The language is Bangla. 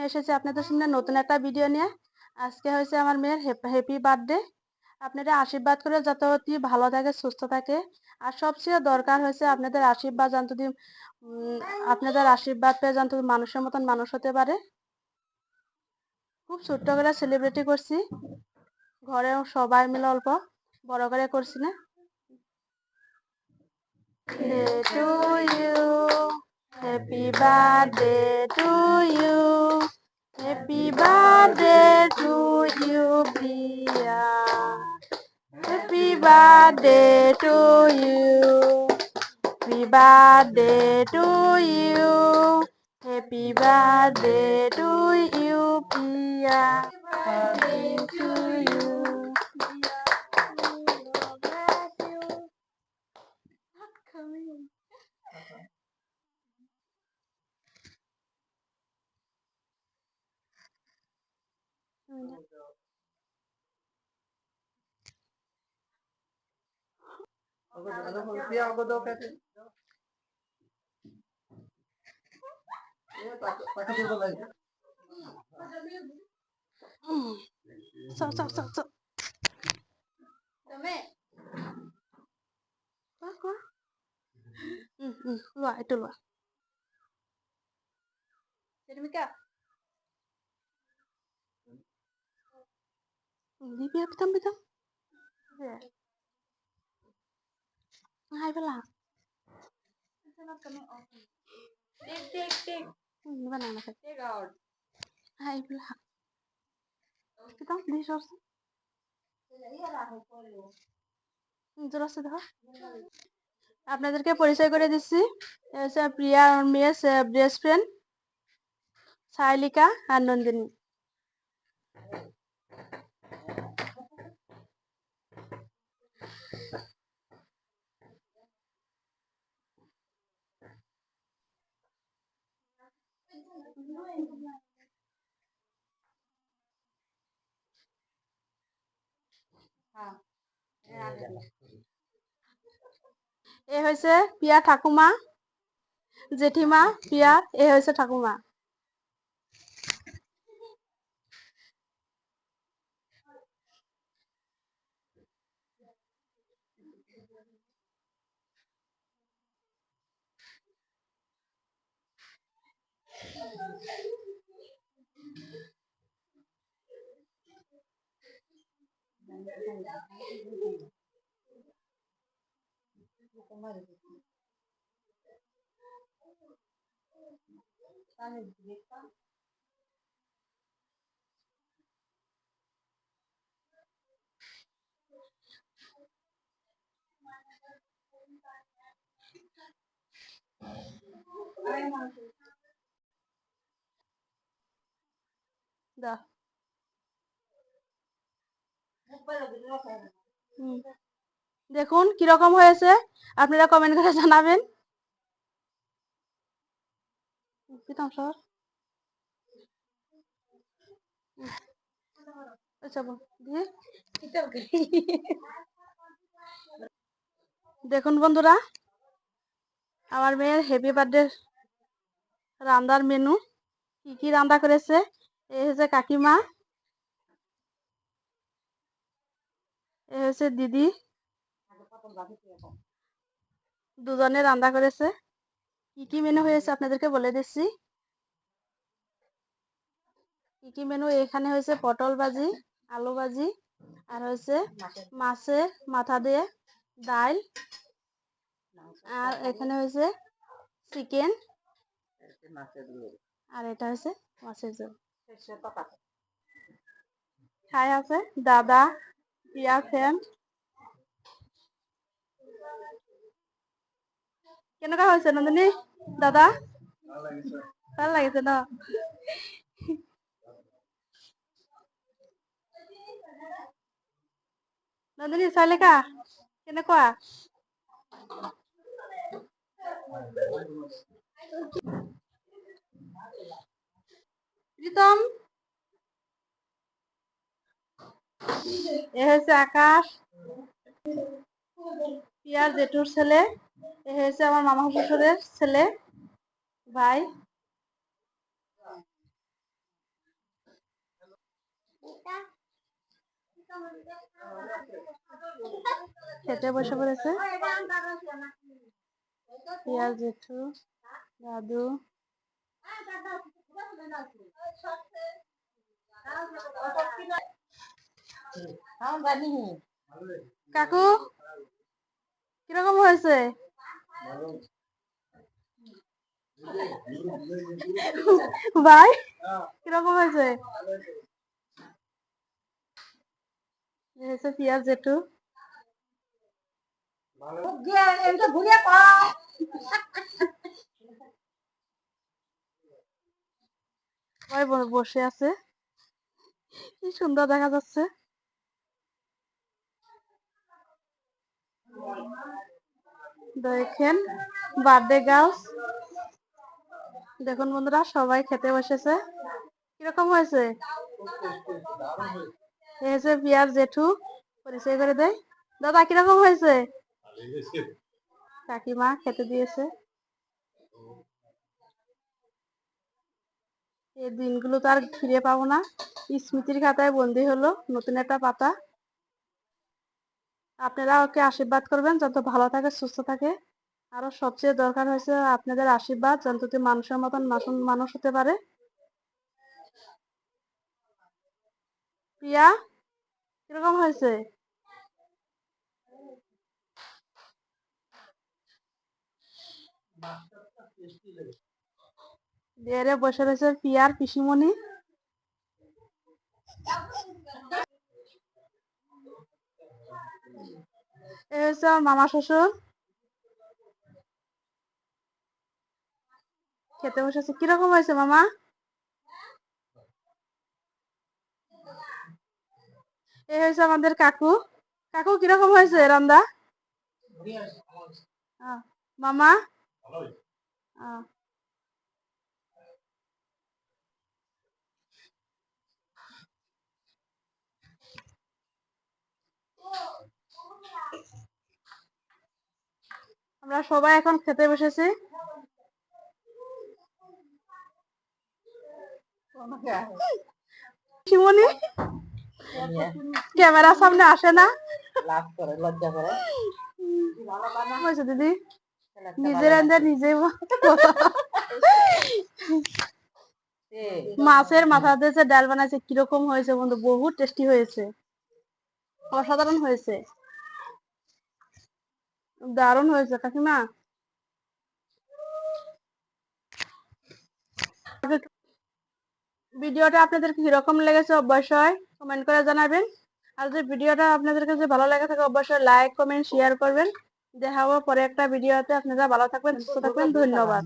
এসেছি আপনাদের সামনে নতুন একটা ভিডিও নিয়ে। আজকে হয়েছে আমার মেয়ের হ্যাপি বার্থডে। আপনারা আশীর্বাদ করে যত অতি ভালো থাকে, সুস্থ থাকে। আর সবচেয়ে দরকার হয়েছে আপনাদের আশীর্বাদ, যদি আপনাদের আশীর্বাদ পেয়ে যান মানুষের মতন মানুষ হতে পারে। খুব ছোট্ট করে সেলিব্রেটি করছি, ঘরে সবাই মিলে অল্প বড় করে করছি না। To you, happy birthday to you, happy birthday to you, Priya. Happy birthday to you, happy birthday to you, happy birthday to you, Priya. Birthday to you. Not coming. So. Loa, itu loa. Jadi Mika. Di biar pitam. Ya. Hai bela. Take. Gimana anak? Take out. Hai bela. Kita di source. জোরাসে দেখো। আপনাদেরকে পরিচয় করে দিচ্ছি, প্রিয়া মেয়ের বেস্ট ফ্রেন্ড সায়লিকা আর নন্দিনী। এ হয়েছে প্রিয়া ঠাকুমা, জেঠিমা প্রিয়া, এ হয়েছে ঠাকুমা। দেখুন কিরকম হয়েছে, আপনারা কমেন্ট করে জানাবেন। দেখুন বন্ধুরা, আমার মেয়ের হ্যাপি বার্থডে রান্নার মেনু কি কি রান্না করেছে। এই হচ্ছে কাকিমা, এই হচ্ছে দিদি, দুজনে রান্না করেছে। কি কি মেনু হয়েছে আপনাদেরকে বলে দিচ্ছি। কি কি মেনু এখানে হয়েছে: পটল ভাজি, আলু ভাজি, আর হয়েছে মাছের মাথা দিয়ে ডাল, আর এখানে হয়েছে চিকেন, আর এটা হচ্ছে মাছের ঝোল। খাই আছে দাদা, প্রিয়া ফ্রেন্ড। কেনেকুৱা হয়েছে নন্দিনী দাদা? ভাল লাগিছে ন? নন্দিনী চাইলেকা কেনেকুৱা? প্রীতম, এ হচ্ছে আকাশ, পিয়ার জেঠুর ছেলে, এ হচ্ছে আমার মামা শ্বশুরের ছেলে ভাই। খেতে বসে পড়েছে। পিয়া জেঠু, দাদু। কাকু কিরকম হয়েছে? ভাই কিরকম হয়েছে? পিয়া জেঠু। সবাই বসে আছে, কি সুন্দর দেখা যাচ্ছে। দেখেন বার্থডে গার্লস। দেখুন বন্ধুরা সবাই খেতে বসেছে। কিরকম হয়েছে? হয়েছে পিয়ার জেঠু, পরিচয় করে দেয়। দাদা কিরকম হয়েছে? কাকিমা খেতে দিয়েছে। এই দিনগুলো তো আর ফিরে পাবো না, স্মৃতির খাতায় বন্দি হলো নতুন একটা পাতা। আপনারা ওকে আশীর্বাদ করবেন যত ভালো থাকে, সুস্থ থাকে। আরো সবচেয়ে দরকার হয়েছে আপনাদের আশীর্বাদ, যত মানুষের মতন মানুষ হতে পারে। প্রিয়া কিরকম হয়েছে? বিয়ে বসে রয়েছে পিয়ার পিসিমণি। এ হচ্ছে আমার মামা শ্বশুর, খেতে বসেছে। কিরকম হয়েছে মামা? এ হয়েছে আমাদের কাকু। কাকু কিরকম হয়েছে রান্দা? মামা আমরা সবাই এখন খেতে বসেছি। শিমনি ক্যামেরার সামনে আসে না, লজ্জা করে। হয়েছে দিদি, নিজের রান্না নিজেই। মাছের মাথা দিয়ে ডাল বানাইছে, কিরকম হয়েছে বন্ধু? বহুত টেস্টি হয়েছে, অসাধারণ হয়েছে, দারুণ হয়েছে কাকিমা। ভিডিওটা আপনাদের কিরকম লেগেছে অবশ্যই কমেন্ট করে জানাবেন। আর যদি ভিডিওটা আপনাদের কাছে ভালো লাগে থাকে অবশ্যই লাইক কমেন্ট শেয়ার করবেন। দেখা হবে পরে একটা ভিডিওতে। আপনারা ভালো থাকবেন, সুস্থ থাকবেন। ধন্যবাদ।